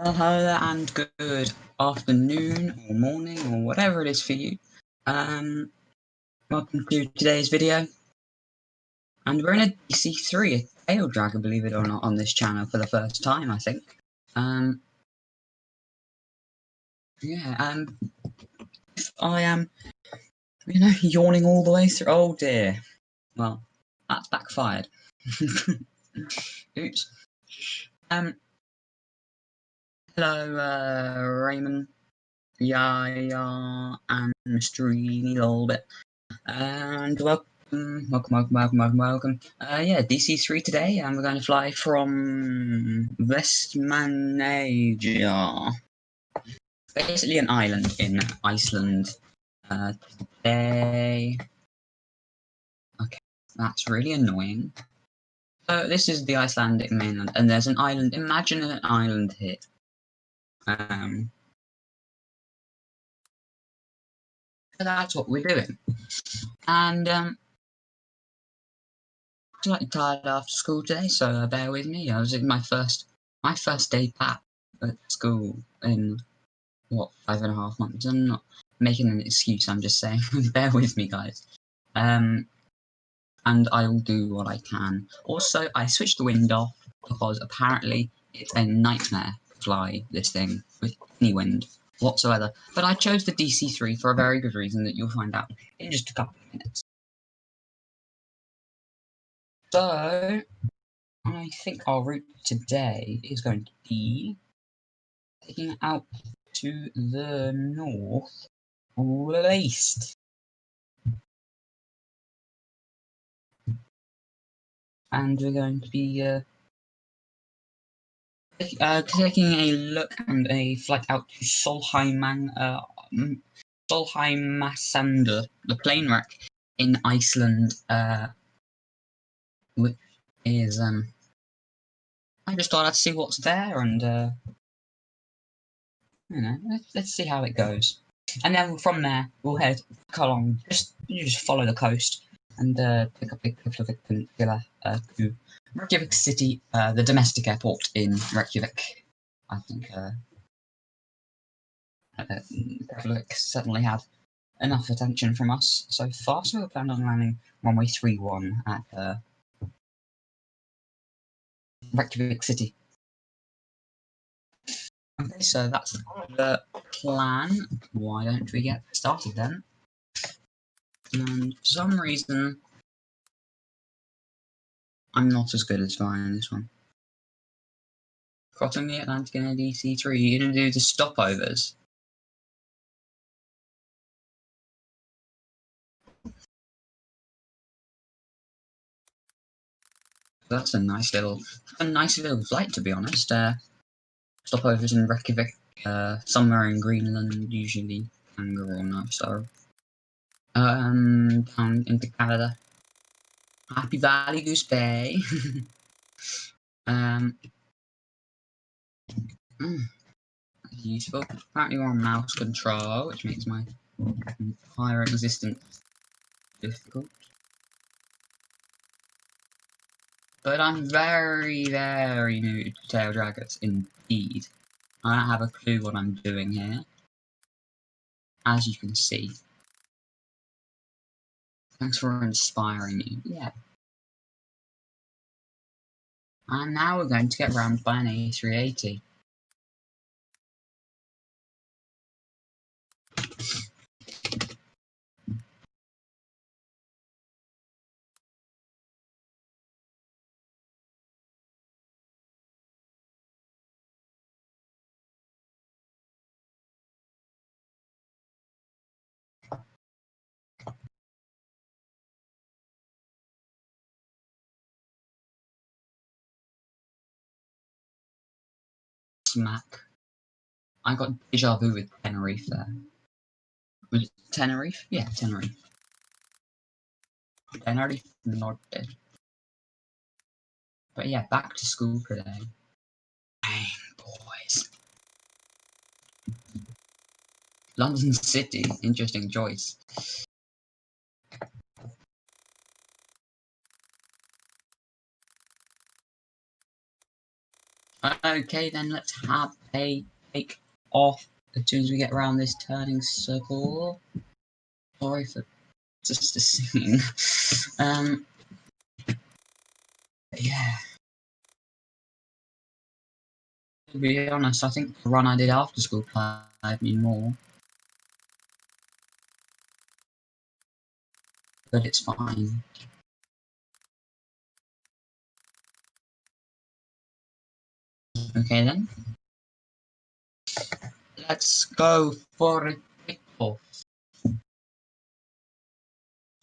Well, hello there and good afternoon or morning or whatever it is for you. Welcome to today's video. And we're in a DC3, a tail dragger, believe it or not, on this channel for the first time, I think. If I am, yawning all the way through, oh dear. Well, that's backfired. Oops. Hello, Raymond. Yeah, and Mystery a little bit. And welcome. Yeah, DC3 today, and we're going to fly from Vestmannaeyjar. Basically an island in Iceland. Today. Okay, that's really annoying. So this is the Icelandic mainland, and there's an island. Imagine an island here. So that's what we're doing. And I'm slightly tired after school today, so bear with me. I was in my first day back at school in what 5.5 months. I'm not making an excuse. I'm just saying, bear with me, guys. And I will do what I can. Also, I switched the wind off because apparently it's a nightmare to fly this thing with any wind whatsoever. But I chose the DC3 for a very good reason that you'll find out in just a couple of minutes. So, I think our route today is going to be taking out to the north west. And we're going to be taking a look and a flight out to Solheimassandur, the plane wreck in Iceland, which is I just thought I'd see what's there and let's see how it goes. And then from there we'll head along. Just follow the coast and pick up a couple of peninsula to Reykjavik City, the domestic airport in Reykjavik. I think Reykjavik certainly had enough attention from us so far, so we planned on landing runway 31 at Reykjavik City. Okay, so that's the plan. Why don't we get started then? And for some reason, I'm not as good as flying this one. Crossing the Atlantic in a DC3, you're going to do the stopovers. That's a nice little flight, to be honest. Stopovers in Reykjavik, somewhere in Greenland, usually Anger or no, so down into Canada. Happy Valley Goose Bay. Useful. Apparently we're on mouse control, which makes my higher existence difficult. But I'm very, very new to tail draggers indeed. I don't have a clue what I'm doing here, as you can see. Thanks for inspiring me. Yeah. And now we're going to get rammed by an A380. Smack. I got deja vu with Tenerife there. Was it Tenerife? Yeah, Tenerife. Tenerife, not dead. But yeah, back to school today. Dang, boys. London City, interesting choice. Okay, then let's have a take off as soon as we get around this turning circle. Sorry for just the singing. Yeah. To be honest, I think the run I did after school tired me more. But it's fine. Okay then. Let's go for a kickoff.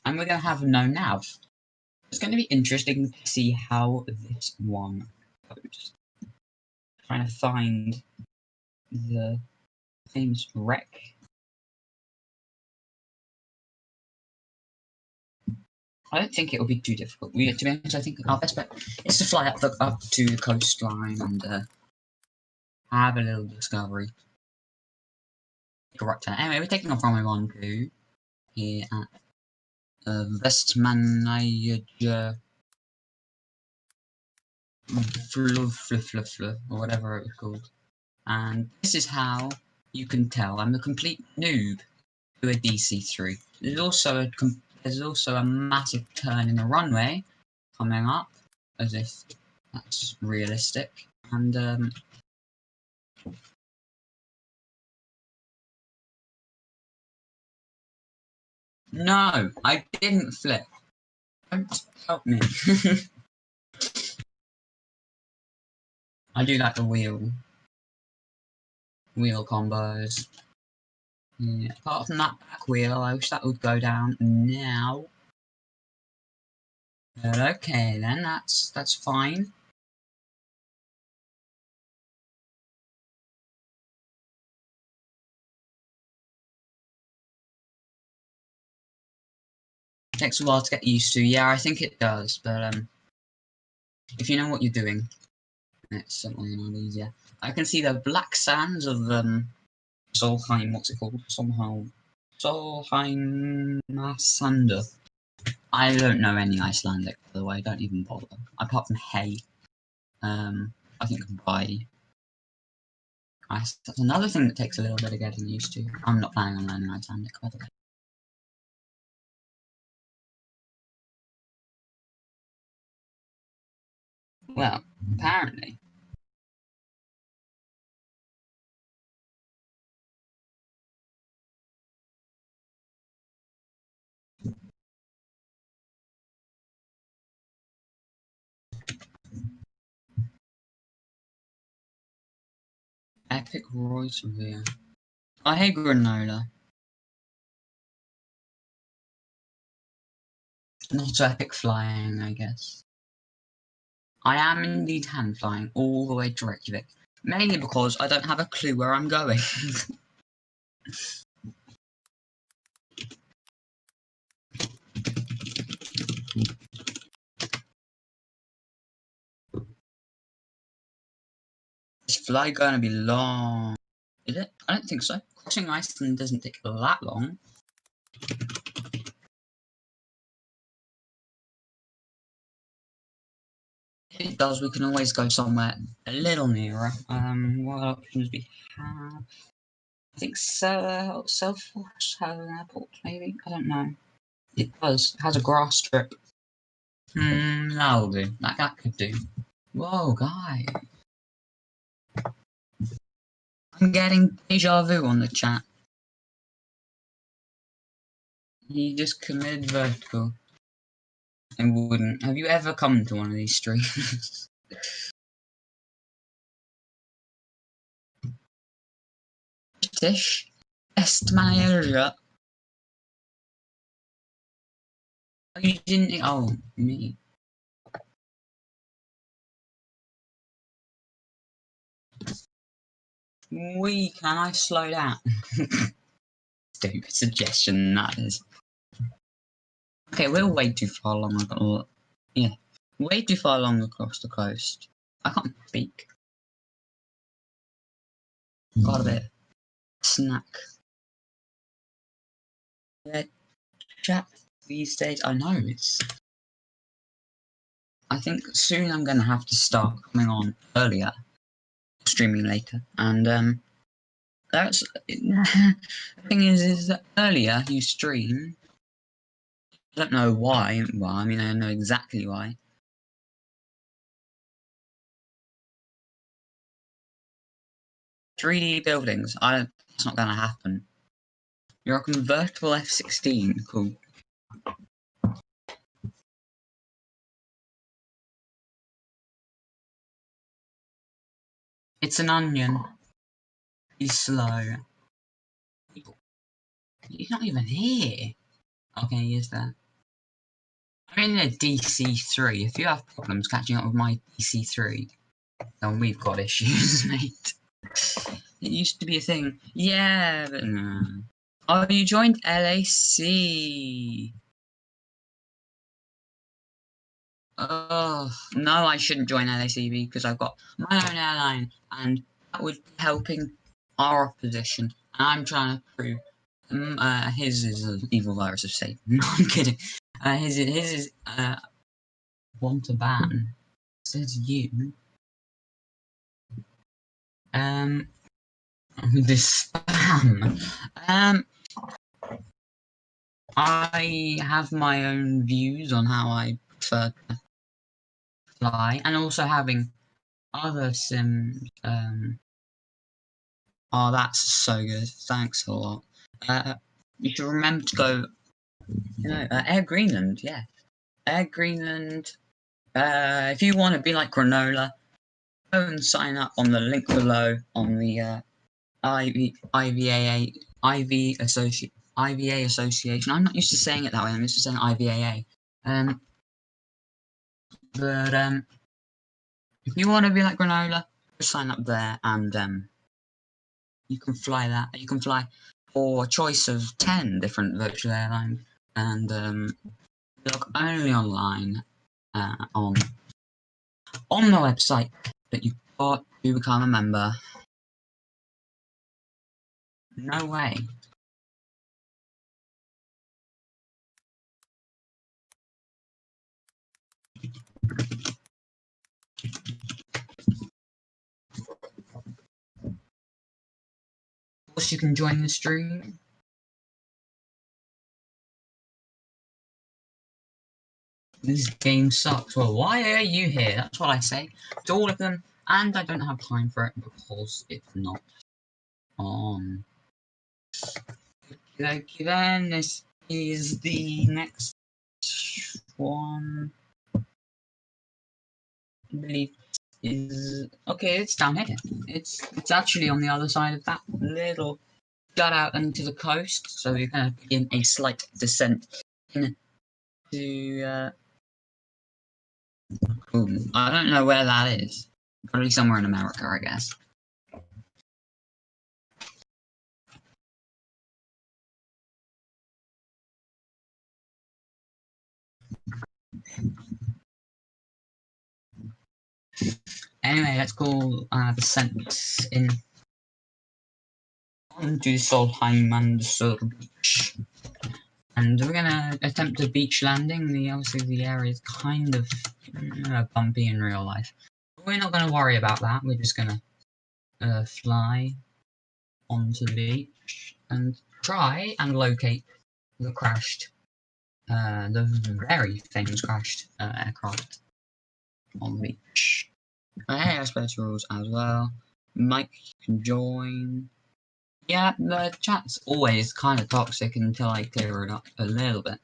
And we're going to have no nav. It's going to be interesting to see how this one goes. Trying to find the famous wreck. I don't think it will be too difficult. To be honest, I think our best bet is to fly up to the coastline and have a little discovery. Take a right turn. Anyway, we're taking off runway 12 here at Vestmannaeyjar, or whatever it was called. And this is how you can tell I'm a complete noob to a DC-3. There's also a massive turn in the runway coming up, as if that's realistic. And no, I didn't flip. Don't help me. I do like the wheel combos. Yeah, apart from that back wheel, I wish that would go down now. But okay then, that's fine. Takes a while to get used to. Yeah, I think it does, but if you know what you're doing, it's certainly not easier. I can see the black sands of Solheim. What's it called? Solheim I don't know any Icelandic, by the way. Don't even bother. Apart from hey, I think bye. That's another thing that takes a little bit of getting used to. I'm not planning on learning Icelandic, by the way. Well, apparently. Epic Royce Revere. I hate granola. Not so epic flying, I guess. I am indeed hand flying all the way to Reykjavik. Mainly because I don't have a clue where I'm going. This flight gonna be long. Is it? I don't think so. Crossing Iceland doesn't take that long. If it does, we can always go somewhere a little nearer. What options we have? I think Selfos has an airport, maybe? I don't know. It does. It has a grass strip. That'll do. That could do. Whoa, guy. I'm getting deja vu on the chat. He just committed vertical. I wouldn't. Have you ever come to one of these streams? British? Vestmannaeyjar? Oh, you didn't. Oh, me. Can I slow down? Stupid suggestion, that is. Okay, we're way too far along. Yeah, way too far along across the coast. I can't speak. Got a bit snack. Yeah, chat these days. I know it's. I think soon I'm gonna have to start coming on earlier streaming later, and that's the thing is that earlier you streamed. I don't know why. Well, I mean, I know exactly why. 3D buildings. It's not gonna happen. You're a convertible F-16. Cool. It's an onion. He's slow. He's not even here. Okay, he is there. I'm in a DC3. If you have problems catching up with my DC3, then we've got issues, mate. It used to be a thing. Yeah, but no. Oh, you joined LAC. Oh, no, I shouldn't join LACB because I've got my own airline and that would be helping our opposition. And I'm trying to prove his is an evil virus of Satan. No, I'm kidding. His is want to ban. Says you. This spam. I have my own views on how I prefer to fly, and also having other sims. Oh, that's so good. Thanks a lot. You should remember to go. Air Greenland. Yeah, Air Greenland. If you want to be like Granola, go and sign up on the link below on the IVA Association. I'm not used to saying it that way. I'm used to saying IVAA. But if you want to be like Granola, just sign up there, and you can fly that. You can fly for a choice of 10 different virtual airlines, and look only online on the website. But you've got to become a member. No way. Of course, you can join the stream. This game sucks. Well, why are you here? That's what I say to all of them, and I don't have time for it because it's not on. Okay, then this is the next one. I believe is okay. It's down here. It's actually on the other side of that little jut out into the coast. So you're gonna begin a slight descent into. I don't know where that is. Probably somewhere in America, I guess. Anyway, let's go descent in onto Solheim Beach. And we're gonna attempt a beach landing. Obviously the area is kind of bumpy in real life. But we're not gonna worry about that. We're just gonna fly onto the beach and try and locate the crashed, the very famous crashed aircraft on the beach. Hey, I suppose rules as well. Mike can join. Yeah, the chat's always kind of toxic until I clear it up a little bit.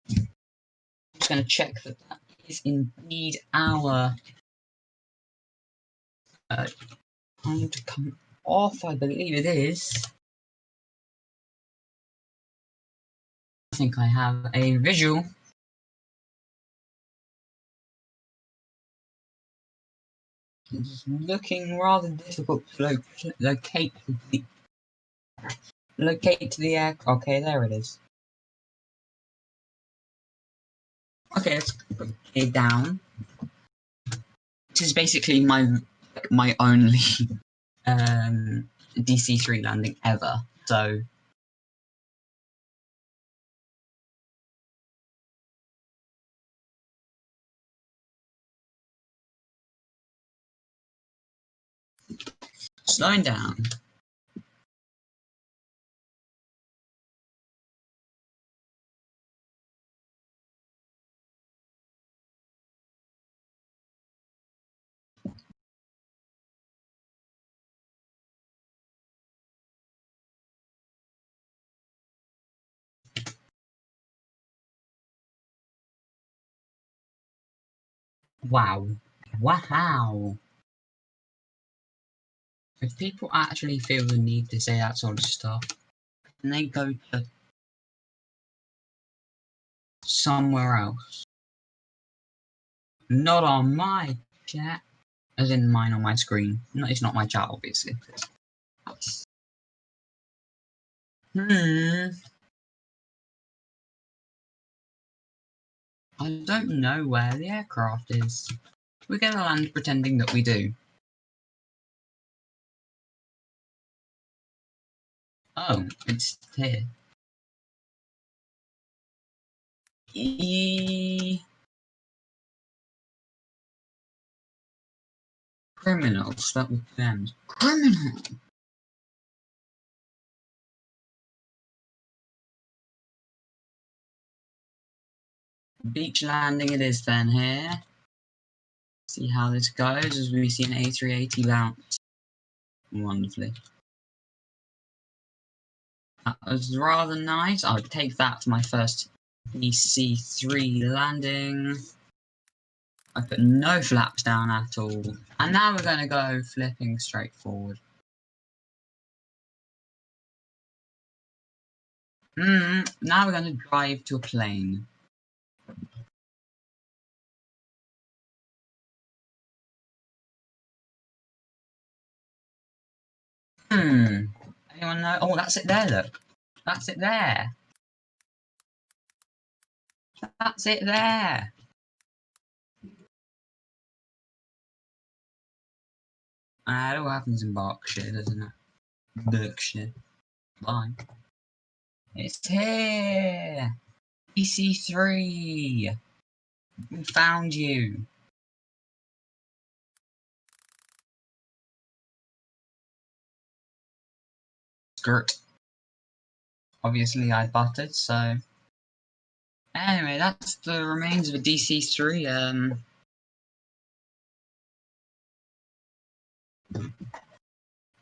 I'm just going to check that that is indeed our time to come off. I believe it is. I think I have a visual. It's looking rather difficult to locate the air. Okay, there it is. Okay, let's put it down. This is basically my only DC3 landing ever. So slowing down. Wow. Wow. If people actually feel the need to say that sort of stuff, and they go to somewhere else. Not on my chat. As in mine on my screen. No, it's not my chat, obviously. I don't know where the aircraft is. We're gonna land pretending that we do. Oh, it's here. Criminals, that was them. Criminal! Beach landing it is then here. See how this goes as we see an A380 bounce. Wonderfully. That was rather nice. I would take that for my first DC3 landing. I put no flaps down at all. And now we're going to go flipping straight forward. Now we're going to drive to a plane. Anyone know? Oh, that's it there, look. That's it there. That's it there. It all happens in Berkshire, doesn't it? Berkshire. Bye. It's here! EC3! We found you! Skirt. Obviously I buttered, so... Anyway, that's the remains of a DC3,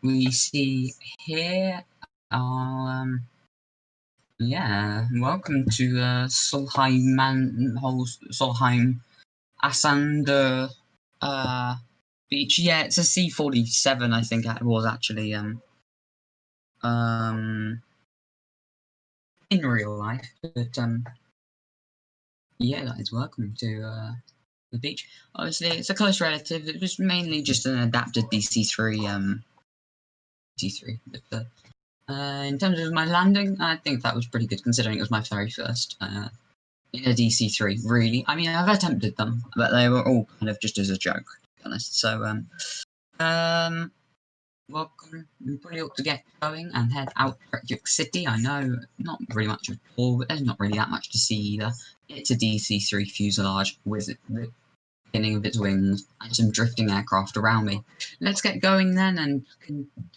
we see here, yeah, welcome to, Solheim, Asander, beach. Yeah, it's a C-47, I think it was actually, in real life, but, yeah, guys, welcome to, the beach. Obviously, it's a close relative. It was mainly just an adapted DC3, D3. But, in terms of my landing, I think that was pretty good, considering it was my very first, in a DC3, really. I mean, I've attempted them, but they were all kind of just as a joke, to be honest. So, welcome. We probably ought to get going and head out to Reykjavik City. I know, not really much at all, but there's not really that much to see either. It's a DC3 fuselage with the beginning of its wings and some drifting aircraft around me. Let's get going then and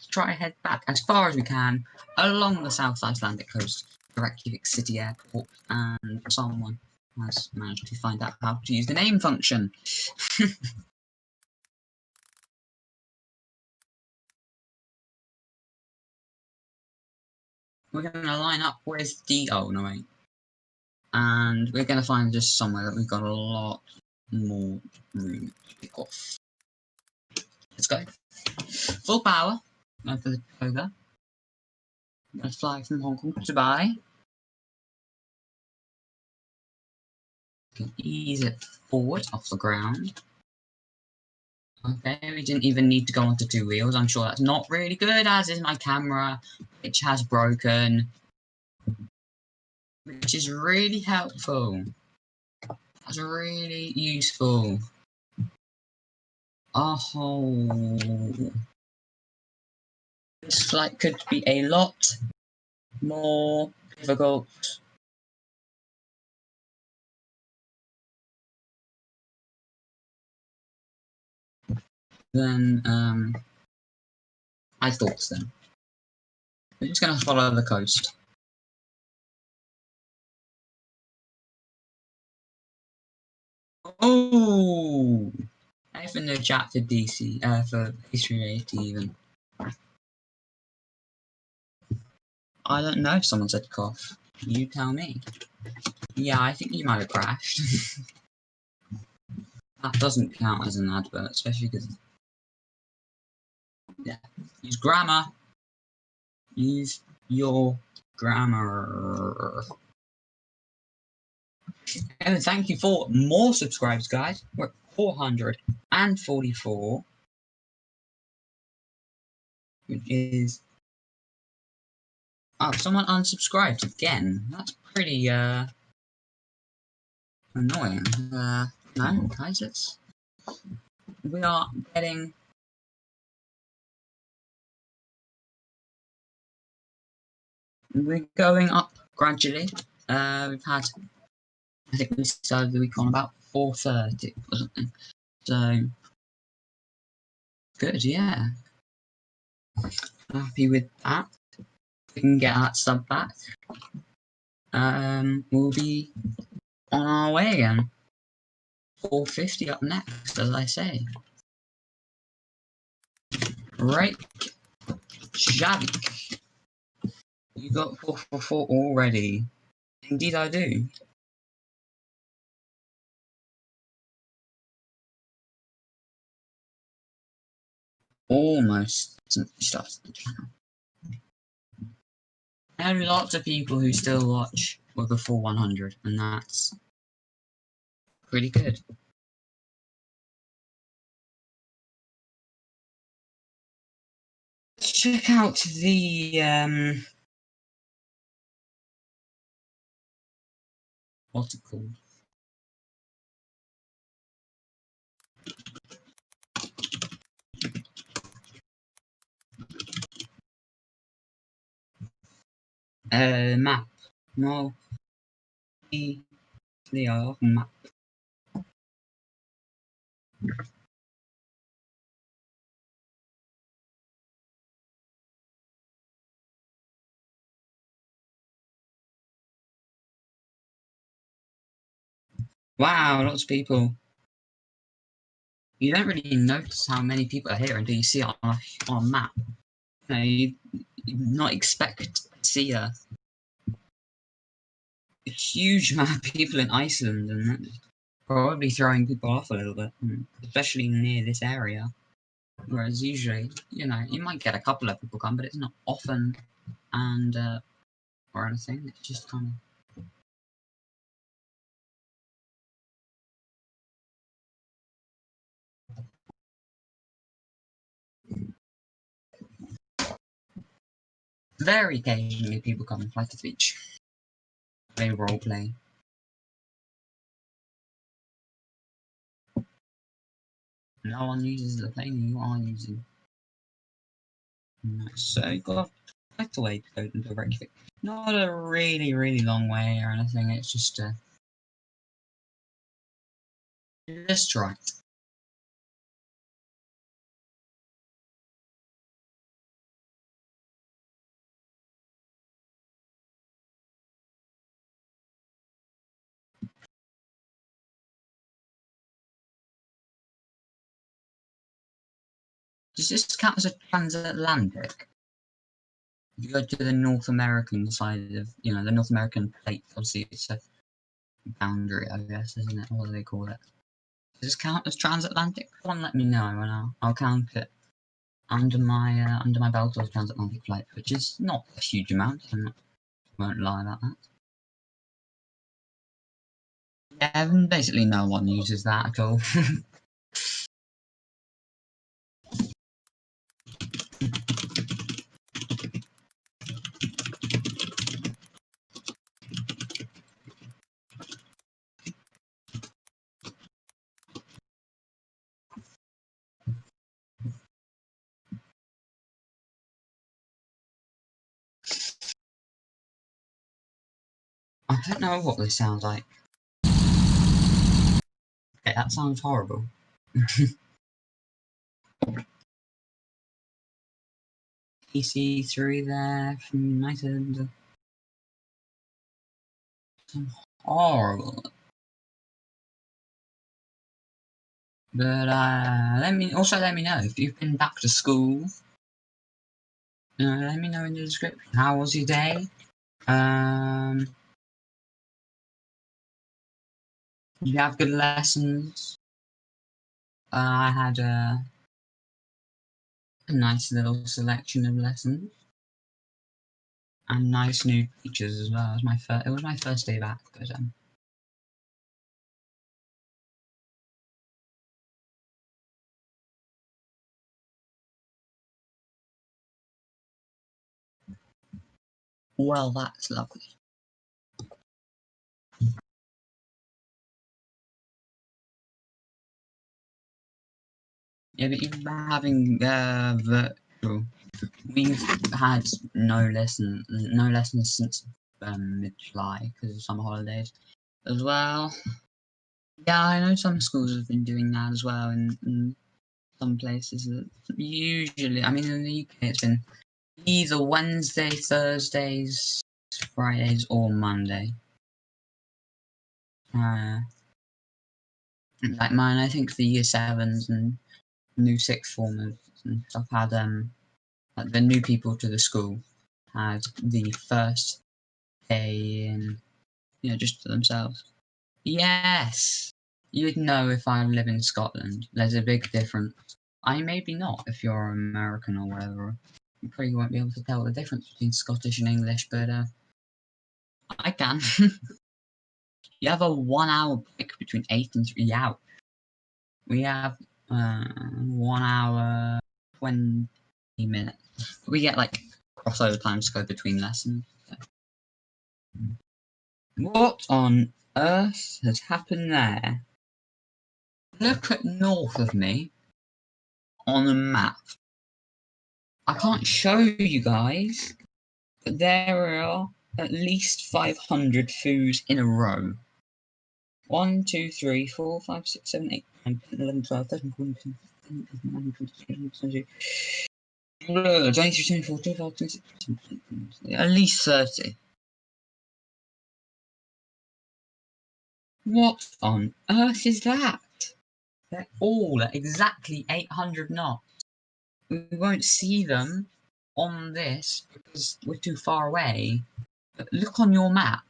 try to head back as far as we can along the South Icelandic coast to Reykjavik City Airport, and someone has managed to find out how to use the name function. We're going to line up with the... oh, no, wait. And we're going to find just somewhere that we've got a lot more room to pick off. Let's go. Full power. Go for the toga. I'm going to fly from Hong Kong to Dubai. Can ease it forward off the ground. Okay, we didn't even need to go onto two wheels. I'm sure that's not really good, as is my camera, which has broken. Which is really helpful. That's really useful. Oh. This flight could be a lot more difficult. Than I thought so. We're just gonna follow the coast. Oh! I have no chat for DC, for History 80 even. I don't know if someone said cough. You tell me. Yeah, I think you might have crashed. That doesn't count as an advert, especially because... Yeah. Use grammar. Use your grammar. And thank you for more subscribers, guys. We're at 444. Which is... Oh, someone unsubscribed again. That's pretty, annoying. No, guys, it's... We are getting... We're going up gradually. We've had... I think we started the week on about 4:30 or something. So... Good, yeah. Happy with that. We can get that sub back. We'll be on our way again. 450 up next, as I say. Reykjavik. You got 444 already. Indeed I do. Almost started the channel. There are lots of people who still watch with before 100, and that's pretty good. Check out the what's it called? Map. No. The map. Wow, lots of people. You don't really notice how many people are here until you see it on a map. You know, you not expect to see a huge amount of people in Iceland, and that's probably throwing people off a little bit, especially near this area. Whereas usually, you know, you might get a couple of people come, but it's not often, and or anything. It's just kind of... Very occasionally people come and fly to the beach. They roleplay. No one uses the plane you are using. So you've got quite a way to go into Reykjavik. Not a really, really long way or anything, it's just right. Does this count as a transatlantic? If you go to the North American side of, you know, the North American plate, obviously it's a boundary, I guess, isn't it? What do they call it? Does this count as transatlantic? Someone let me know, and I'll count it under my belt as transatlantic flight, which is not a huge amount. I won't lie about that. Yeah, basically no one uses that at all. I don't know what this sounds like. Okay, that sounds horrible. EC3 there from United. Horrible. But let me know if you've been back to school. Let me know in the description. How was your day? Did you have good lessons? I had a nice little selection of lessons and nice new teachers as well. It was my first day back, but well, that's lovely. Yeah, but you've been having virtual. We've had no lessons since mid-July because of summer holidays as well. Yeah, I know some schools have been doing that as well in some places. Usually, I mean, in the UK, it's been either Wednesday, Thursdays, Fridays, or Monday. Like mine, I think the year sevens and new sixth formers and stuff had like the new people to the school had the first day in, just to themselves. Yes, you'd know if I live in Scotland. There's a big difference. I maybe not if you're American or whatever. You probably won't be able to tell the difference between Scottish and English, but I can. You have a 1 hour break between 8 and 3 hours. We have 1 hour 20 minutes. We get like crossover time to go between lessons. So. What on earth has happened there? Look at north of me on a map. I can't show you guys, but there are at least 500 foos in a row. 1, 2, 3, 4, 5, 6, 7, 8, 9, 10, 11, 12, 13, 14, 15, 16, 17, 18, 19, 20, 21, 23, 24, 25, 26, 27, at least 30. What on earth is that? They're all at exactly 800 knots. We won't see them on this because we're too far away. But look on your map.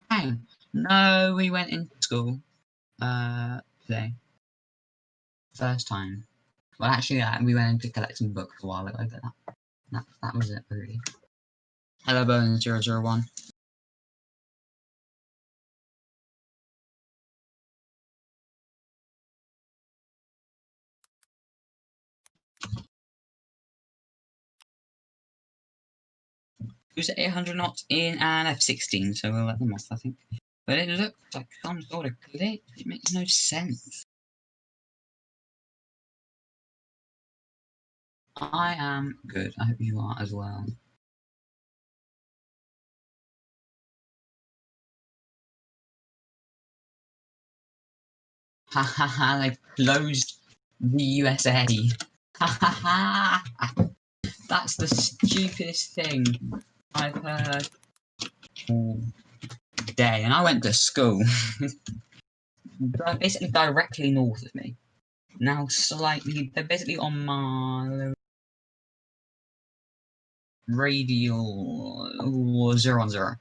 Hang. No, we went into school today. First time. Well, actually, we went into collecting books a while ago, but that was it, really. Hello, Bones001. Who's at 800 knots in an F-16, so we'll let them off, I think. But it looks like some sort of glitch. It makes no sense. I am good. I hope you are as well. Ha ha ha, they've closed the USA. Ha ha ha! That's the stupidest thing I've heard all day. And I went to school. Basically directly north of me. Now they're basically on my radial 0 on 0.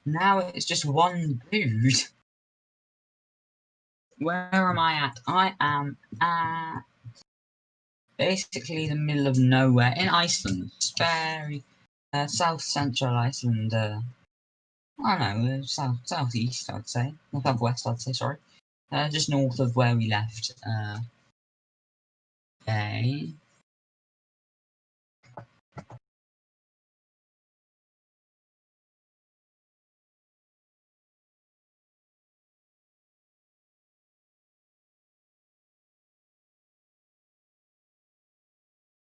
Now it's just one dude. Where am I at? I am at basically the middle of nowhere in Iceland. It's very south central Iceland. I don't know, southeast, I'd say. Or southwest, I'd say, sorry. Just north of where we left. Okay.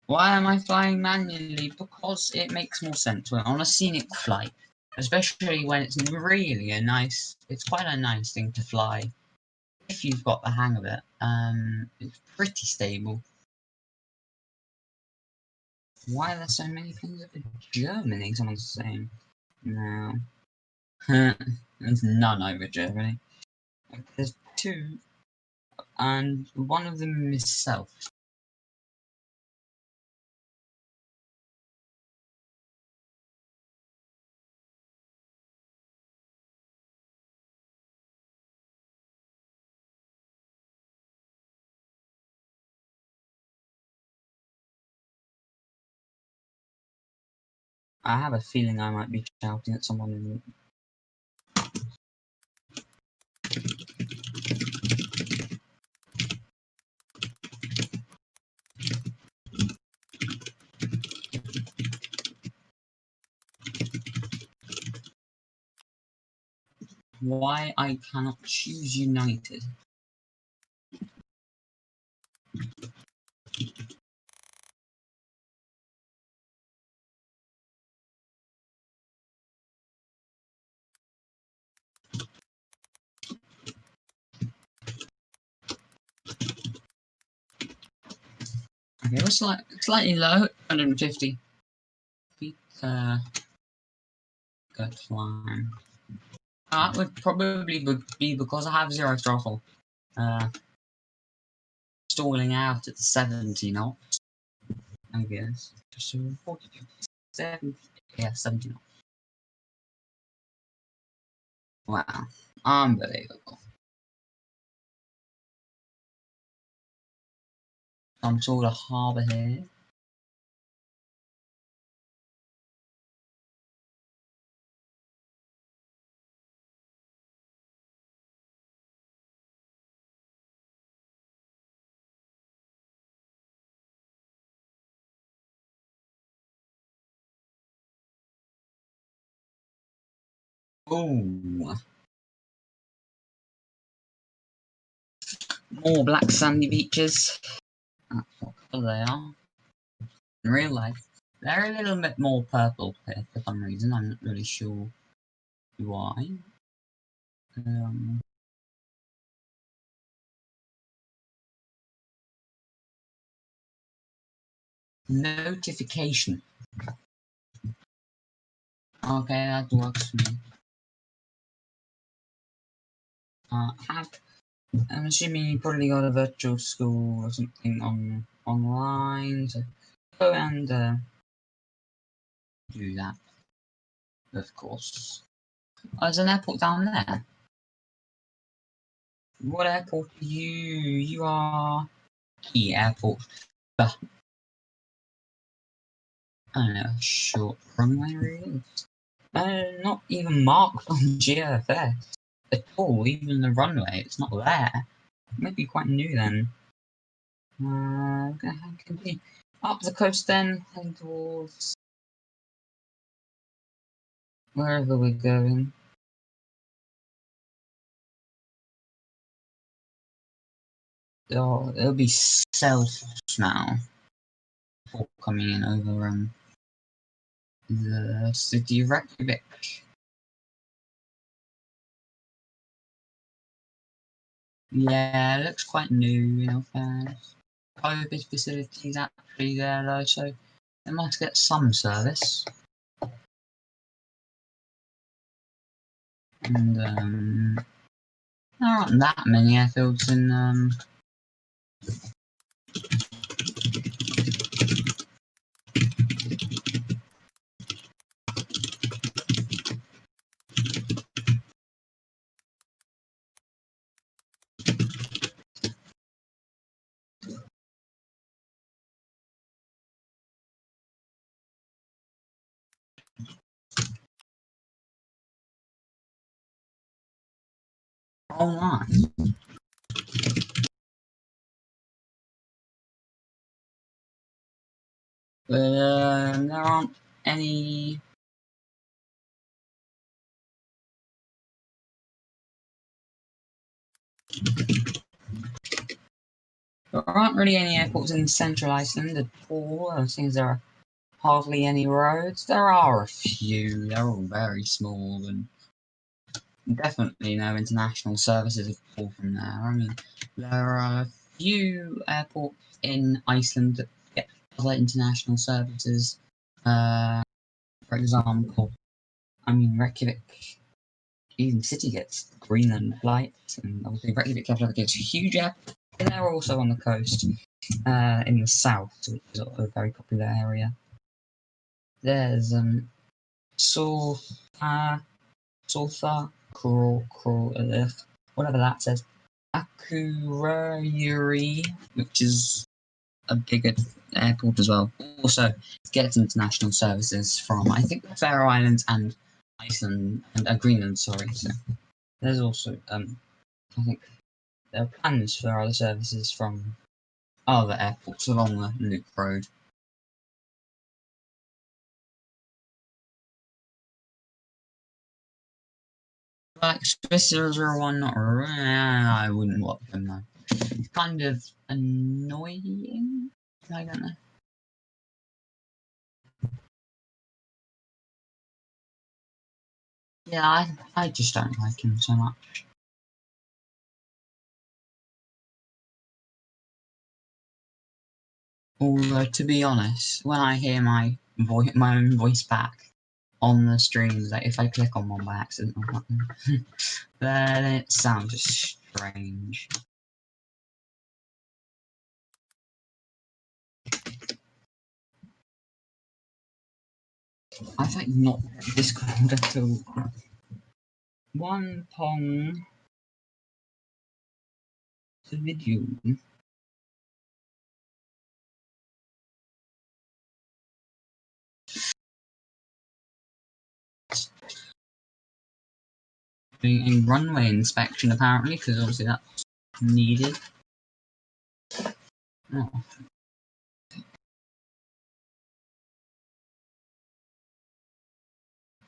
Why am I flying manually? Because it makes more sense when on a scenic flight, especially when it's really it's quite a nice thing to fly if you've got the hang of it. It's pretty stable. Why are there so many things over Germany? Someone's saying. No. There's none over Germany. There's two, and one of them is south. I have a feeling I might be shouting at someone in. Why I cannot choose United. Okay, we're slightly low, 150 feet. Good climb. That would probably be because I have zero throttle. Stalling out at 70 knots, I guess. Just 40, 70, yeah, 70 knots. Wow, unbelievable. Some sort of harbour here. Ooh. More black sandy beaches. That's what colour they are. In real life, they're a little bit more purple here for some reason. I'm not really sure why. Notification. Okay, that works for me. I'm assuming you probably got a virtual school or something online, so go and do that, of course. Oh, there's an airport down there. What airport are you? You are Key Airport. I don't know, short runway really? Not even marked on GeoFS at all, even the runway, it's not there. It might be quite new then. We're gonna continue up the coast then, heading towards wherever we're going. Oh, it'll be south now before coming in over the city of Reykjavik. Yeah, it looks quite new, in all fairness. COVID facilities actually there though, so they must get some service. And there aren't that many airfields in online. But there aren't any. There aren't really any airports in central Iceland at all, since there are hardly any roads. There are a few, they're all very small, and definitely no international services at all from there. I mean, there are a few airports in Iceland that get other international services. For example, I mean, Reykjavik, even city gets Greenland flights, and obviously Reykjavik gets a huge airport. And they're also on the coast, in the south, which is a very popular area. There's Sulfa, whatever that says, Akureyri, which is a bigger airport as well. Also gets international services from, I think, the Faroe Islands and Iceland and Greenland. Sorry. So there's also I think there are plans for other services from other airports along the Loop Road. Like Swiss 001, not really, I wouldn't watch them though. It's kind of annoying. I don't know. Yeah, I just don't like him so much. Although, to be honest, when I hear my own voice back on the streams, like if I click on one by accident or something, then it sounds strange. I think not Discord at all. One Pong the video. Doing a runway inspection apparently, because obviously that's needed. Oh.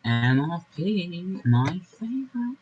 MRP, my favourite.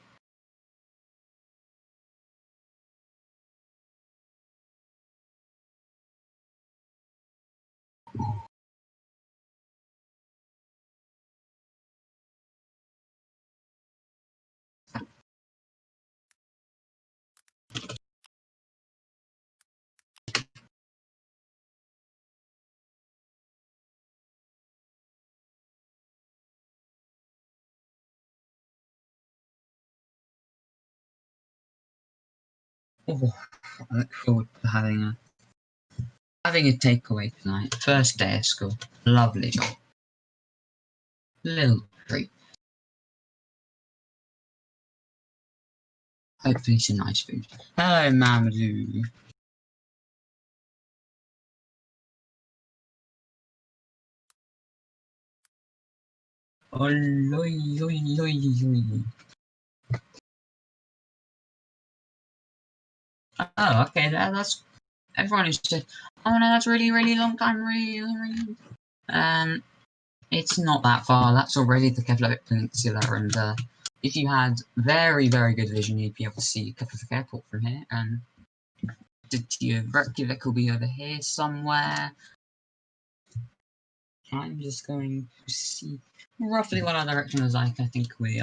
Oh, I look forward to having a takeaway tonight. First day of school. Lovely job. Little treat. Hopefully some nice food. Hello, Mamadou. Oh, okay, that's everyone is just. Oh no, that's really long time, really. It's not that far. That's already the Keflavik Peninsula, and if you had very good vision, you'd be able to see Keflavik Airport from here. And Reykjavik will be over here somewhere. I'm just going to see roughly what our direction is like. I think we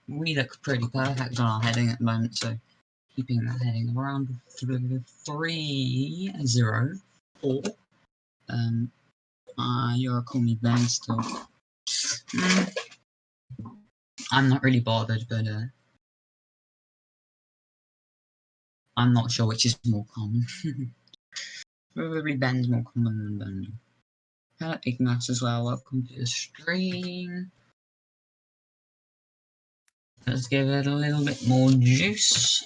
look pretty perfect on our heading at the moment, so keeping that heading around 304. You're call me Ben still. I'm not really bothered, but I'm not sure which is more common. Probably Ben's more common than Ben. Hello, Ignat as well. Welcome to the stream. Let's give it a little bit more juice.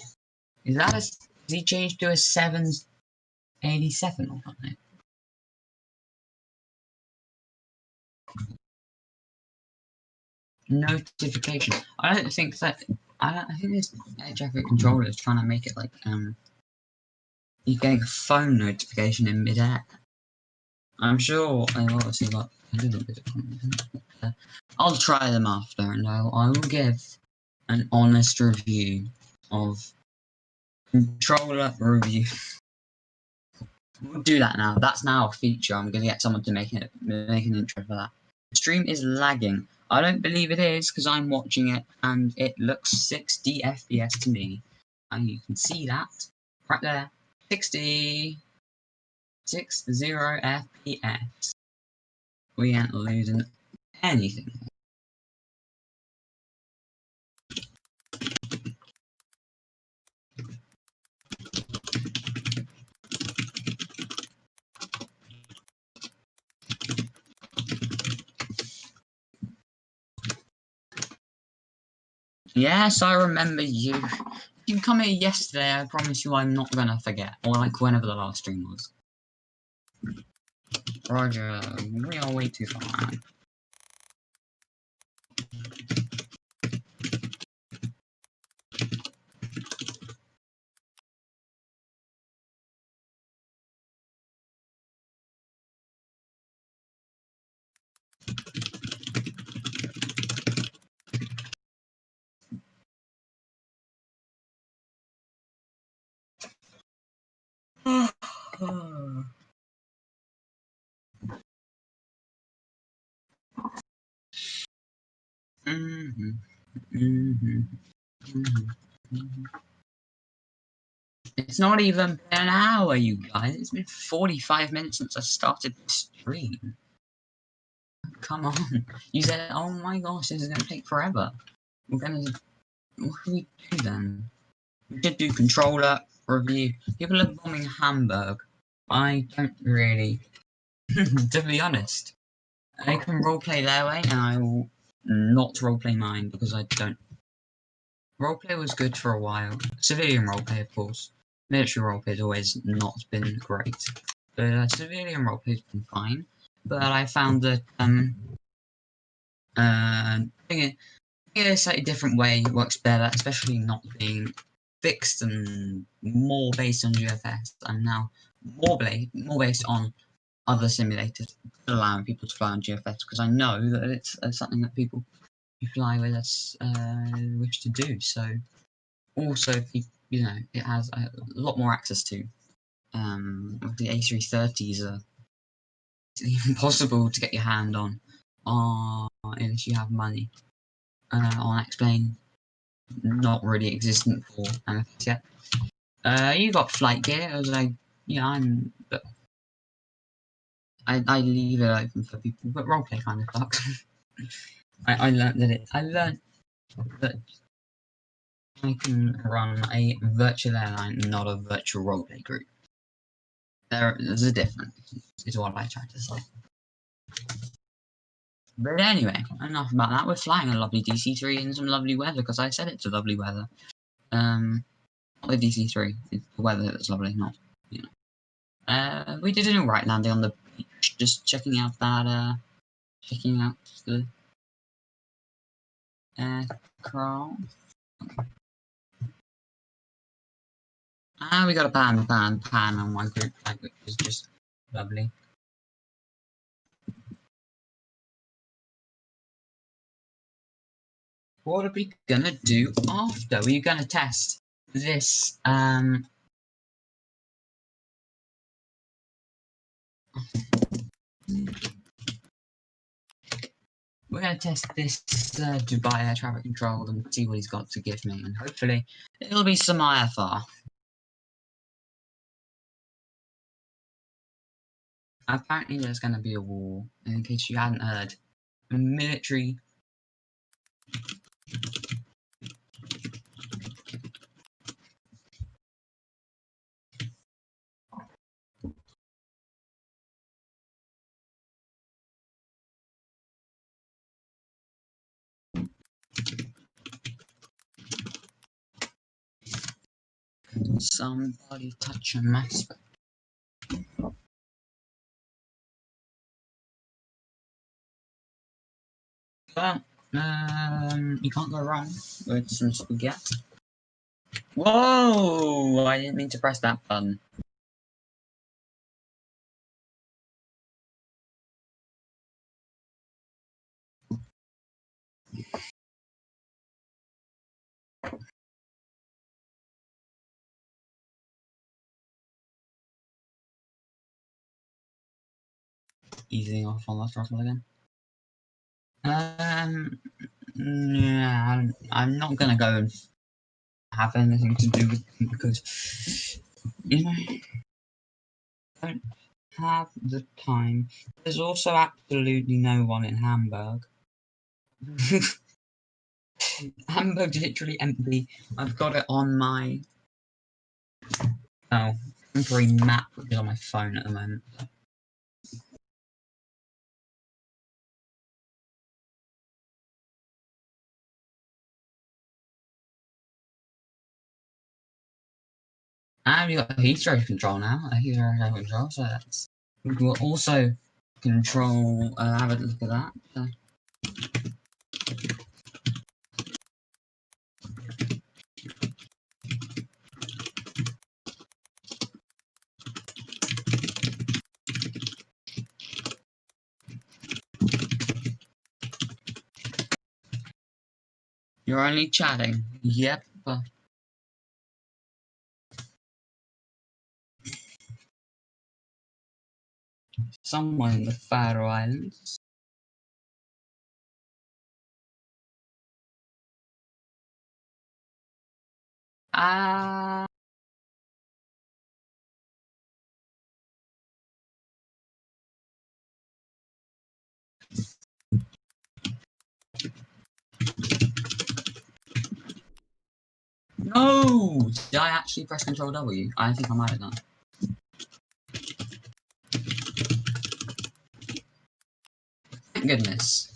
Has he changed to a 787 or something? Notification. I think this air traffic controller is trying to make it like you getting a phone notification in midair. I'm sure I've obviously got a little bit of content. I'll try them after, and I will give an honest review of controller review. We'll do that now. That's now a feature. I'm gonna get someone to make an intro for that. The stream is lagging. I don't believe it is because I'm watching it and it looks 60 FPS to me. And you can see that right there. 60 FPS. We ain't losing anything. Yes, I remember you. You come here yesterday, I promise you I'm not gonna forget. Or like whenever the last stream was. Roger, we are way too far. It's not even been an hour, you guys. It's been 45 minutes since I started the stream. Come on. You said, oh my gosh, this is going to take forever. We're going to... What can we do then? We could do controller review. People are bombing Hamburg. I don't really... to be honest. They can roleplay their way, and I will not roleplay mine because I don't. Roleplay was good for a while. Civilian roleplay, of course. Military roleplay has always not been great. But civilian roleplay has been fine. But I found that doing it a slightly different way works better, especially not being fixed and more based on GeoFS, and now more based on other simulators, allowing people to fly on GeoFS, because I know that it's something that people who fly with us wish to do. So also, you know, it has a lot more access to. The A330s it's impossible to get your hand on, unless you have money. On X-Plane, not really existent for MFS yet. You got flight gear. I was like, yeah, but I leave it open for people, but roleplay kind of sucks. I learned that I can run a virtual airline, not a virtual roleplay group. There's a difference, is what I tried to say. But anyway, enough about that. We're flying a lovely DC-3 in some lovely weather, because I said it's a lovely weather. Not the DC-3, it's the weather that's lovely, not, you know. We did an alright landing on the beach, just checking out that, checking out the aircraft. We got a pan on my group flag, which is just lovely. What are we gonna do after? We're gonna test this, we're gonna test this Dubai air traffic control and see what he's got to give me, and hopefully it'll be some IFR. Apparently there's gonna be a war, in case you hadn't heard. Military. Somebody touch a mass. Well, you can't go wrong with some spaghetti. Whoa! I didn't mean to press that button. easing off on the throttle again. Yeah, I'm not gonna go and have anything to do with them because, you know, I don't have the time. There's also absolutely no one in Hamburg. Hamburg's literally empty. I've got it on my temporary map, which is on my phone at the moment. And we've got Heathrow control now. Heathrow control, so that's. We will also control. Have a look at that. You're only chatting. Yep. Somewhere in the Faroe Islands. Ah. No! Did I actually press Control W? I think I might have done. Thank goodness.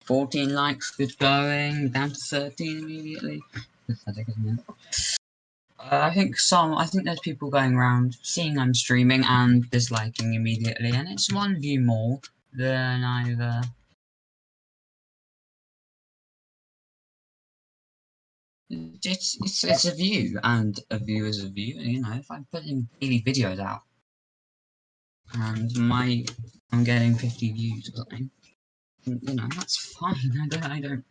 14 likes, good going, down to 13 immediately. Pathetic, isn't it? I think there's people going around seeing I'm streaming and disliking immediately, and it's one view more than either. It's a view, and a view is a view. You know, if I'm putting daily videos out and I'm getting 50 views or something, you know, that's fine. I don't.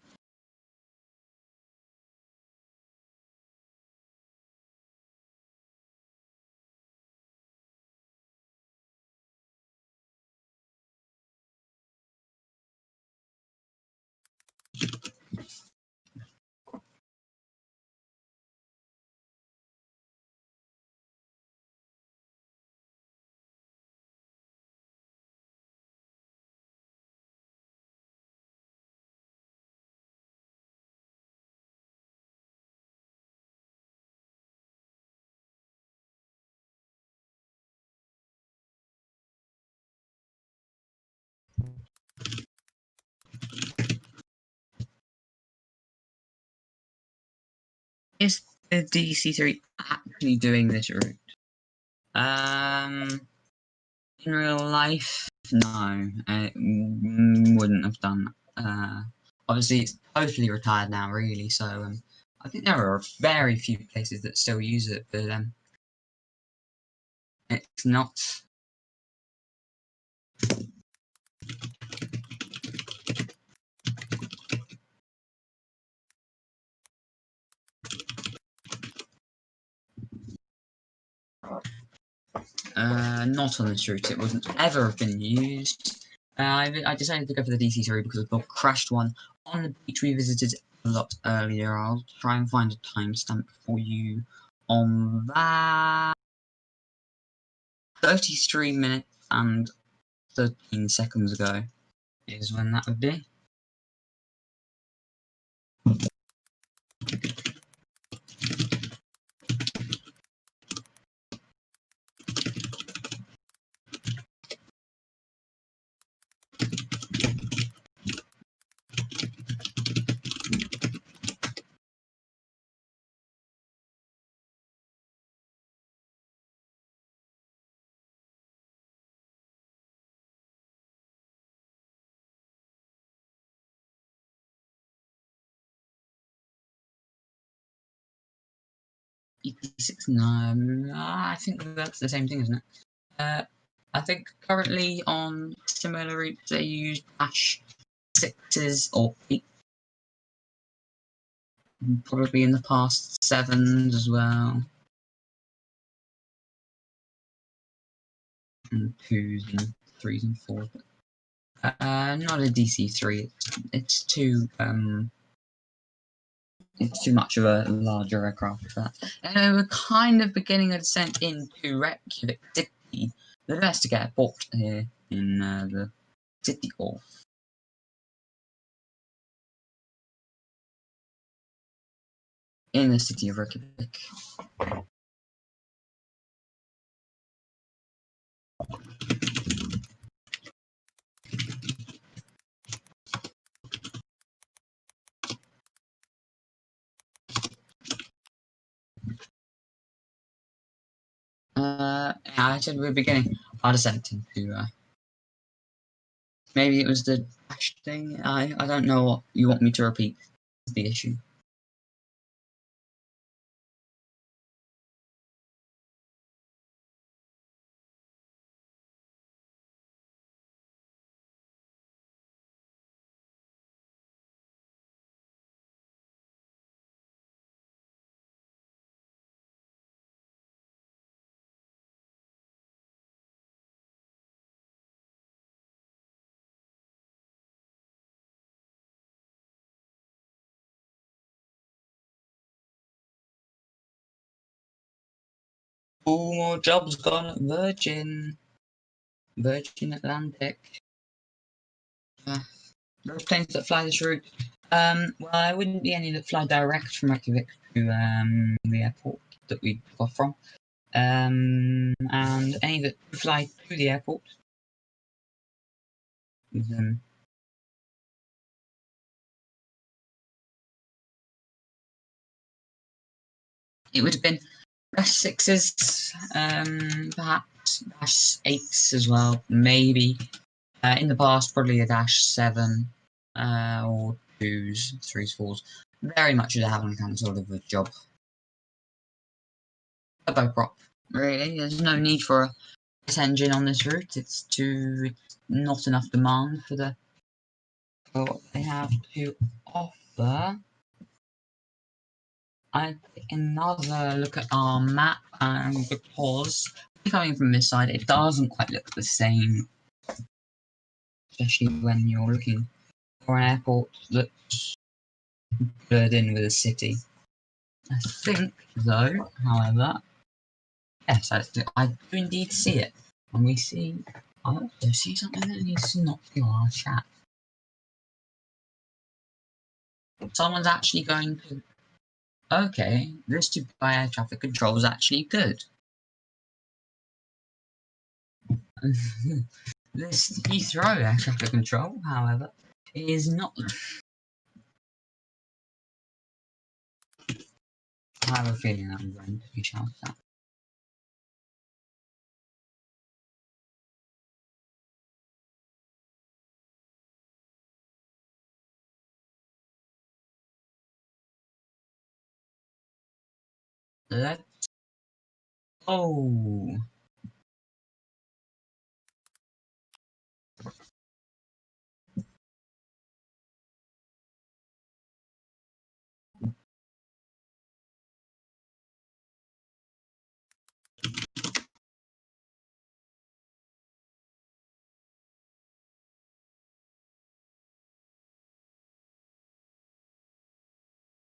Is the DC3 actually doing this route? In real life, no, it wouldn't have done. Obviously, it's totally retired now, really. So, I think there are very few places that still use it, but it's not. Not on this route. It wouldn't ever have been used. I decided to go for the DC3 because I got crashed one on the beach we visited a lot earlier. I'll try and find a timestamp for you on that. 33 minutes and 13 seconds ago is when that would be. EP6, no, I think that's the same thing, isn't it? I think currently on similar routes they use dash 6s or 8. probably in the past 7s as well. And 2s and 3s and 4s. Not a DC-3. It's too much of a larger aircraft for that. And we're kind of beginning a descent into Reykjavik City, the domestic airport here in the city hall. In the city of Reykjavik. I said we're beginning our descent into maybe it was the dash thing. I don't know what you want me to repeat. Is the issue. Oh, more jobs gone at Virgin Atlantic. Those planes that fly this route. Well, there wouldn't be any that fly direct from Reykjavik to the airport that we got from. And any that fly to the airport. It would have been dash 6s, perhaps dash 8s as well, maybe. In the past, probably a dash 7, or 2s, 3s, 4s. Very much as a having kind of sort of a job. A bow prop, really. There's no need for a jet engine on this route. It's not enough demand for what they have to offer. I take another look at our map, because coming from this side, it doesn't quite look the same, especially when you're looking for an airport that's blurred in with a city. I think, though, however, yes, I do indeed see it. And we see, I also see something that needs to not be on our chat. Someone's actually going to. Okay, this Dubai air traffic control is actually good. This Heathrow air traffic control, however, is not. I have a feeling I'm going to be shouted at. Let's. Oh.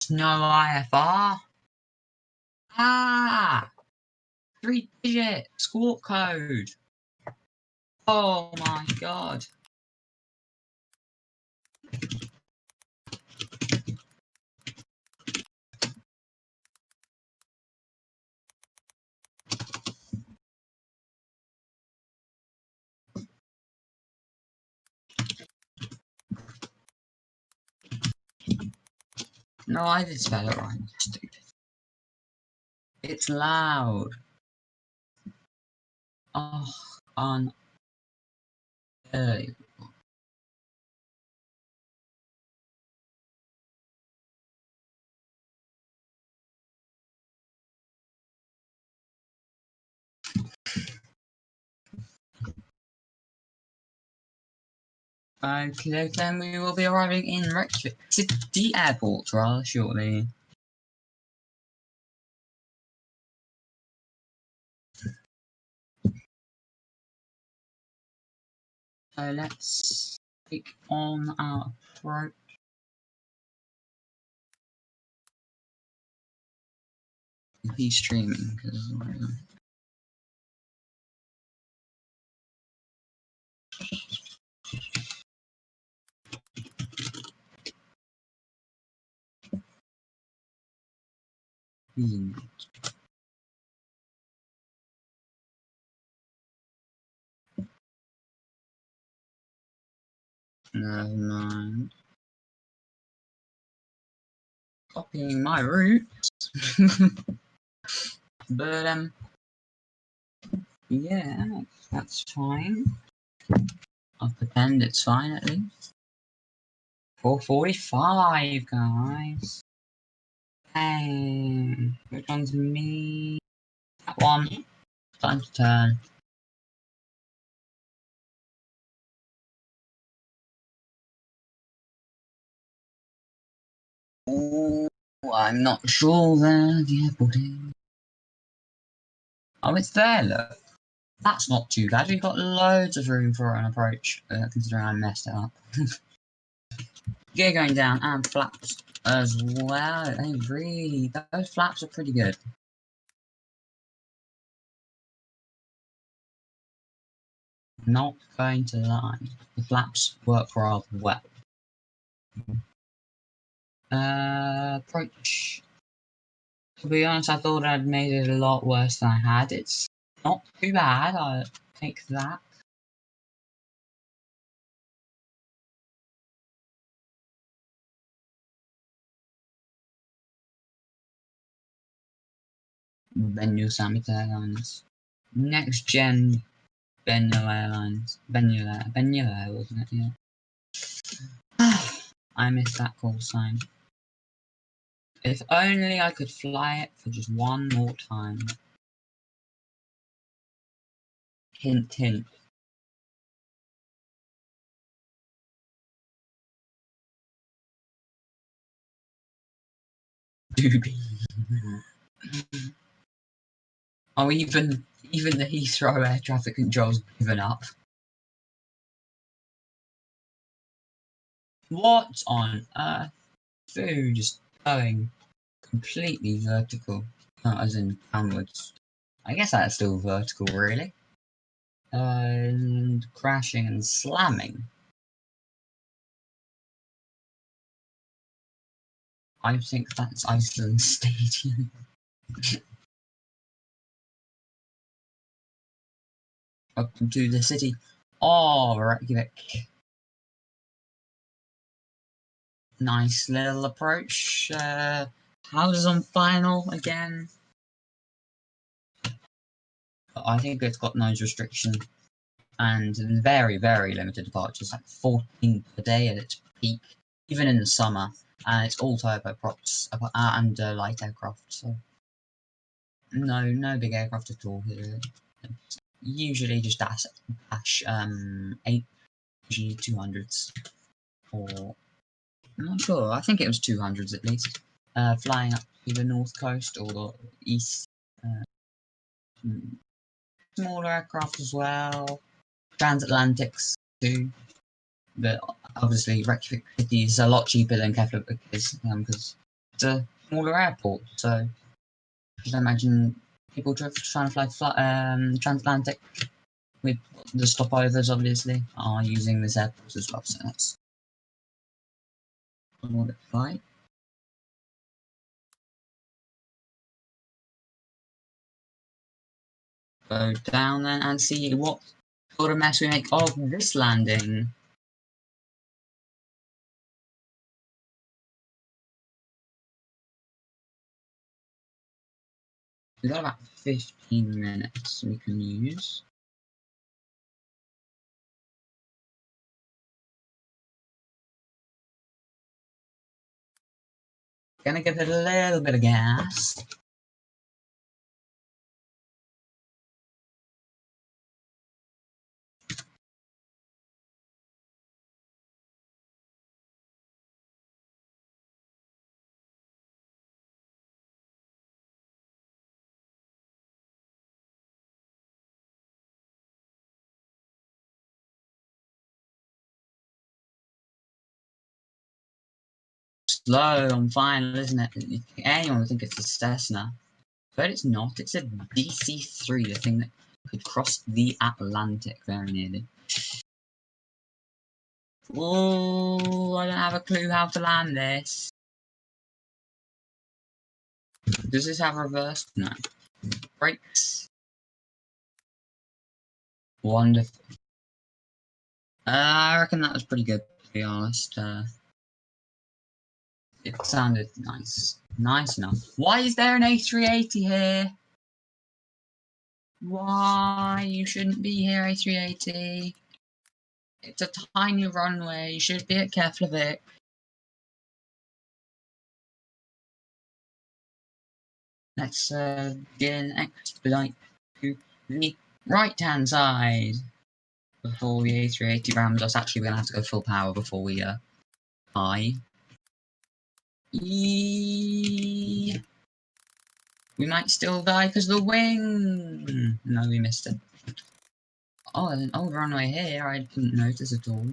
No IFR. Ah! 3-digit squawk code. Oh my god. No, I did spell it right. Stupid. It's loud. Oh, unbelievable. Okay, then we will be arriving in Reykjavik City Airport rather shortly. So let's take on our approach. He's streaming because never mind. Copying my route. But yeah, that's fine. I'll pretend it's fine at least. 4:45, guys. Hey, which one's me? That one. Time to turn. Ooh, I'm not sure where the airport is. Oh, it's there, look. That's not too bad. We've got loads of room for an approach, considering I messed it up. Gear going down and flaps as well. They really, those flaps are pretty good. Not going to lie, the flaps work rather well. Approach. To be honest, I thought I'd made it a lot worse than I had. It's not too bad. I'll take that. Bennu Summit Airlines. Next gen Bennu Airlines. Bennu, wasn't it? Yeah. I missed that call sign. If only I could fly it for just one more time. Hint, hint. Doobie. Oh, even the Heathrow air traffic control's given up. What on earth? Food just going completely vertical. As in downwards. I guess that's still vertical, really. And crashing and slamming. I think that's Iceland Stadium. Welcome to the city. Oh, Reykjavik. Nice little approach. Houses on final again. I think it's got noise restriction and very, very limited departures, like 14 per day at its peak, even in the summer. And it's all turboprops and light aircraft, so no big aircraft at all here. It's usually just dash 8, usually 200s, or I'm not sure. I think it was 200s at least. Flying up to the north coast or the east. Smaller aircraft as well. Transatlantics too. But obviously Reykjavik City is a lot cheaper than Keflavik is because it's a smaller airport. So you can imagine people trying to fly transatlantic with the stopovers obviously are using this airport as well. So that's what it's like. Go down then and see what sort of mess we make of this landing. We've got about 15 minutes we can use. Gonna give it a little bit of gas. slow on final, isn't it? Anyone would think it's a Cessna. But it's not. It's a DC-3, the thing that could cross the Atlantic very nearly. Oh, I don't have a clue how to land this. Does this have reverse? No. Brakes. Wonderful. I reckon that was pretty good, to be honest. It sounded nice. Nice enough. Why is there an A380 here? Why? You shouldn't be here, A380. It's a tiny runway. You should be at Keflavik. Let's get an expedite to the right-hand side before the A380 rams us. Actually, we're gonna have to go full power before we die. We might still die because the wing. No, we missed it. Oh, there's an old runway here. I didn't notice at all.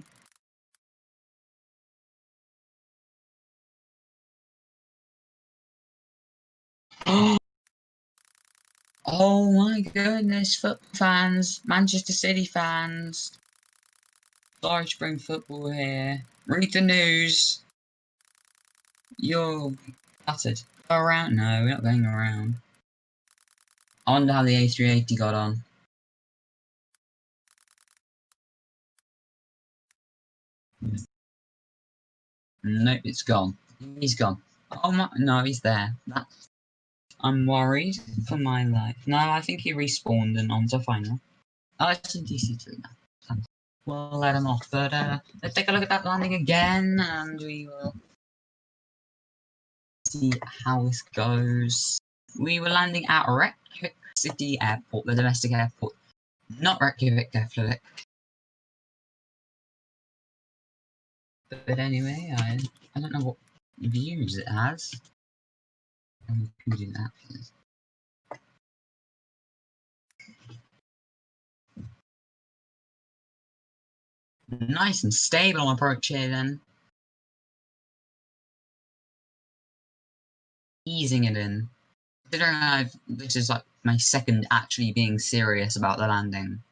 Oh my goodness, football fans, Manchester City fans. Sorry to bring football here. Read the news. You're gutted. Go around? No, we're not going around. I wonder how the A380 got on. Nope, it's gone. He's gone. Oh my, no, he's there. I'm worried for my life. No, I think he respawned and on to final. Oh, it's in DC3 now. We'll let him off, but let's take a look at that landing again, and we will see how this goes. We were landing at Reykjavik City Airport, the domestic airport, not Reykjavik, Keflavik. But anyway, I don't know what views it has. We can do that, please. Nice and stable on approach here then. Easing it in. Considering this is like my second actually being serious about the landing,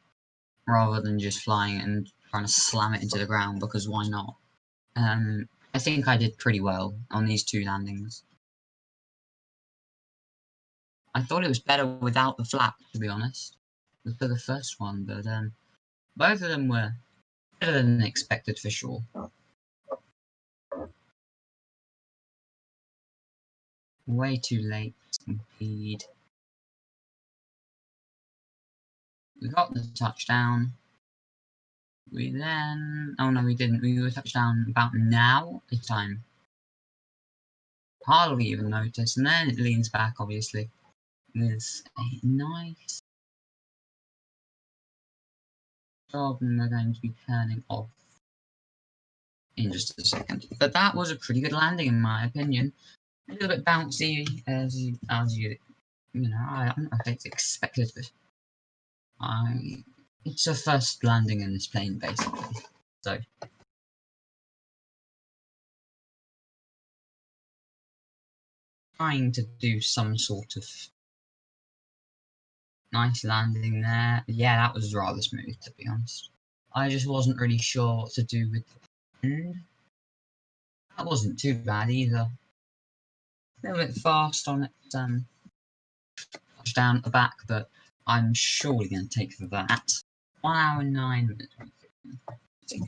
rather than just flying it and trying to slam it into the ground, because why not? I think I did pretty well on these two landings. I thought it was better without the flap, to be honest, for the first one, but both of them were better than expected for sure. Way too late, indeed. We got the touchdown. We then... Oh no, we didn't. We were touchdown about now this time. Hardly even noticed. And then it leans back, obviously. With a nice job, and we're going to be turning off in just a second. But that was a pretty good landing, in my opinion. A little bit bouncy, as you know, I don't know if it's expected, but it's a first landing in this plane, basically. So, trying to do some sort of nice landing there. Yeah, that was rather smooth, to be honest. I just wasn't really sure what to do with the end. That wasn't too bad either. A little bit fast on it, touchdown at the back, but I'm surely going to take that. 1 hour and 9 minutes.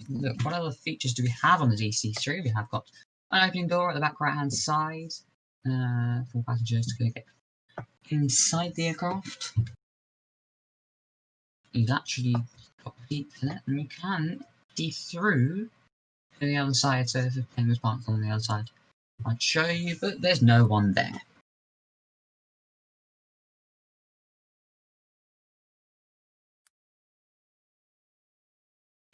Look, what other features do we have on the DC3? We have got an opening door at the back right hand side for passengers to get inside the aircraft. We've actually got seats in it, and we can see through to the other side. So if the plane was parked on the other side, I'd show you, but there's no one there.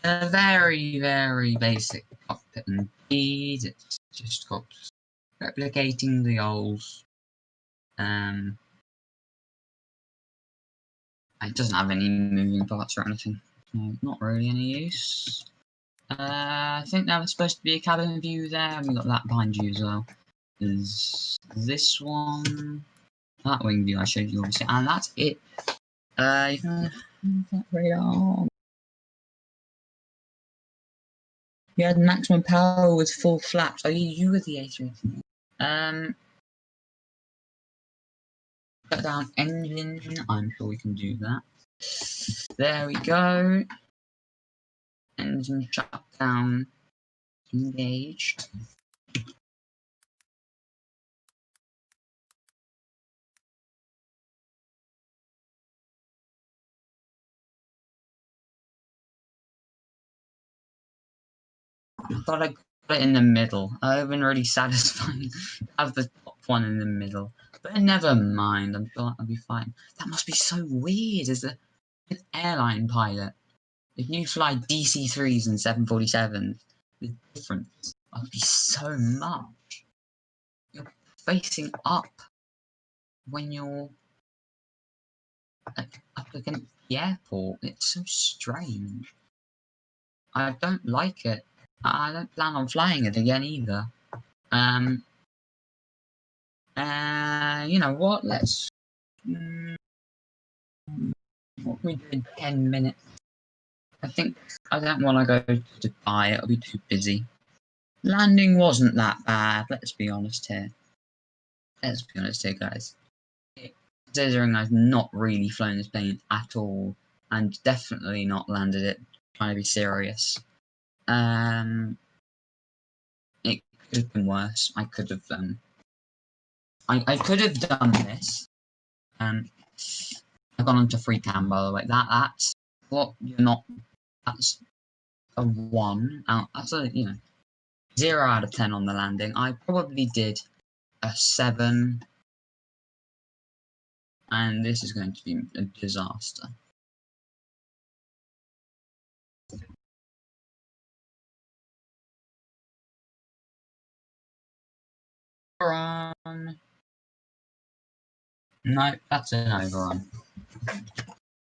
A very, very basic cockpit indeed. It's just got replicating the old. It doesn't have any moving parts or anything. No, not really any use. I think there was supposed to be a cabin view there, and we got that behind you as well. There's this one, that wing view I showed you obviously, and that's it. You can radar. You had maximum power with full flaps. Oh, you were the A3. Shut down engine. I'm sure we can do that. There we go. Engine shut down. Engaged. I thought I got it in the middle. That would have been really satisfying to have the top one in the middle. But never mind, I'm sure that'll be fine. That must be so weird as an airline pilot. If you fly DC-3s and 747s, the difference must be so much. You're facing up when you're up against the airport. It's so strange. I don't like it. I don't plan on flying it again either. You know what? Let's. What we do in 10 minutes? I think I don't want to go to Dubai. It'll be too busy. Landing wasn't that bad. Let's be honest here. Let's be honest here, guys. Considering I've not really flown this plane at all, and definitely not landed it trying to be serious. It could have been worse. I could have I could have done this. I've gone on to free cam, by the way. That's what you're not. That's a 1 out. That's a 0 out of 10 on the landing. I probably did a 7, and this is going to be a disaster. Overrun. No, that's an overrun.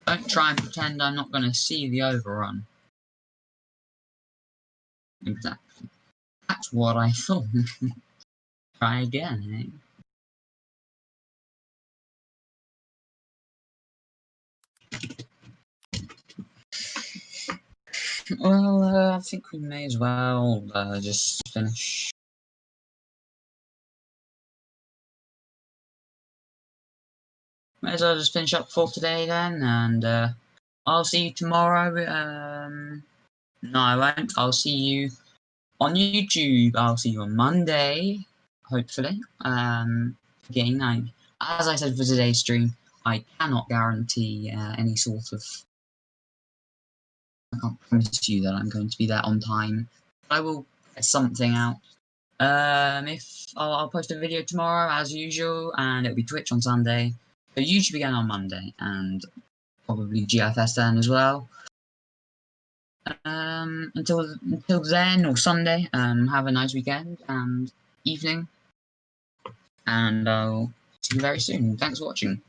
Don't try and pretend I'm not going to see the overrun. Exactly. That's what I thought. Try again, eh? Well, I think we may as well just finish. May as well just finish up for today then, and I'll see you tomorrow. No, I won't. I'll see you on YouTube. I'll see you on Monday, hopefully. Again, as I said for today's stream, I cannot guarantee any sort of. I can't promise you that I'm going to be there on time. I will get something out. If I'll post a video tomorrow as usual, and it'll be Twitch on Sunday. So YouTube again on Monday, and probably GeoFS then as well. Until then, or Sunday, have a nice weekend and evening, and I'll see you very soon. Thanks for watching.